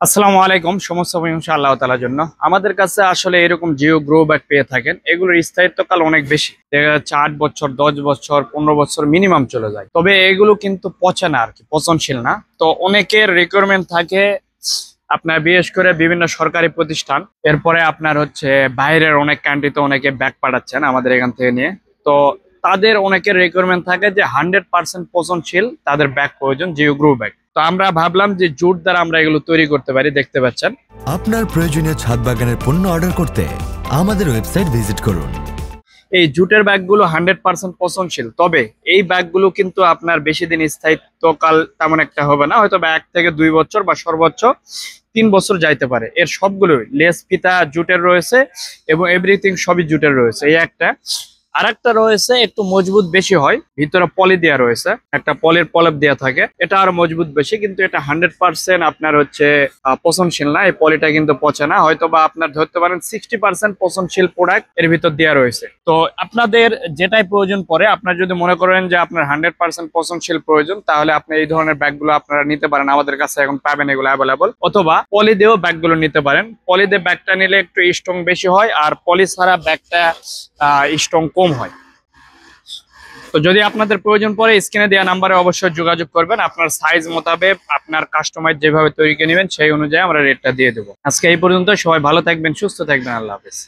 আসসালামু আলাইকুম। সমস্ত প্রশংসা আল্লাহ তাআলার জন্য। আমাদের কাছে আসলে এরকম জিও গ্রো ব্যাগ পেয়ে থাকেন, এগুলোর স্থায়িত্বকাল অনেক বেশি, দেখা যাচ্ছে 8 বছর, 10 বছর, 15 বছর মিনিমাম চলে যায়। তবে এগুলো কিন্তু পচে না আর কি, পচনশীল না। তো অনেকের রিকোয়ারমেন্ট থাকে আপনার, বিশেষ করে বিভিন্ন সরকারি প্রতিষ্ঠান, এরপরে আপনার হচ্ছে বাইরের অনেক কান্ট্রিতে অনেকে ব্যাগ পাঠাচ্ছেন আমাদের এখান থেকে নিয়ে। তো তাদের অনেকের রিকোয়ারমেন্ট থাকে যে 100% পচনশীল তাদের ব্যাগ প্রয়োজন, জিও গ্রো ব্যাগ। তো আমরা ভাবলাম যে জুট দ্বারা আমরা এগুলো তৈরি করতে পারি, দেখতে পাচ্ছেন। আপনার প্রয়োজনীয় ছাদ বাগানের পণ্য অর্ডার করতে আমাদের ওয়েবসাইট ভিজিট করুন। এই জুটের ব্যাগগুলো 100% পচনশীল, তবে এই ব্যাগগুলো কিন্তু আপনার বেশি দিন স্থায়িত্বকাল তেমন একটা হবে না, হয়তো 1 থেকে 2 বছর বা সর্বোচ্চ 3 বছর যাইতে পারে। এর সবগুলোই লেস ফিতা জুটের রয়েছে এবং এভরিথিং সবই জুটের রয়েছে। এই একটা আরেকটা রয়েছে একটু মজবুত বেশি হয়, ভিতরে পলি দেওয়া রয়েছে, একটা পলির প্রলেপ দেওয়া থাকে, এটা আরো মজবুত বেশি, কিন্তু এটা 100% আপনার হচ্ছে পচনশীল না। এই পলিটা কিন্তু পচে না, হয়তো বা আপনার ধরতে পারেন 60% পচনশীল প্রোডাক্ট এর ভিতর দেওয়া রয়েছে। তো আপনাদের যেটাই প্রয়োজন পড়ে, আপনার যদি মনে করেন যে আপনার 100% পচনশীল প্রয়োজন, তাহলে আপনি এই ধরনের ব্যাগগুলো আপনারা নিতে পারেন, আমাদের কাছে এখন পাবেন এগুলো অ্যাভেলেবল। অথবা পলি দিয়েও ব্যাগগুলো নিতে পারেন। পলি দিয়ে ব্যাগটা নিলে একটু স্ট্রং বেশি হয়, আর পলি ছাড়া ব্যাগটা স্ট্রং কম হয়। তো যদি আপনাদের প্রয়োজন পড়ে, স্ক্রিনে দেওয়া নাম্বারে অবশ্যই যোগাযোগ করবেন। আপনার সাইজ মোতাবেক আপনার কাস্টমাইজ যেভাবে তৈরি করে নেবেন সেই অনুযায়ী আমরা রেটটা দিয়ে দেবো। আজকে এই পর্যন্ত, সবাই ভালো থাকবেন, সুস্থ থাকবেন, আল্লাহ হাফেজ।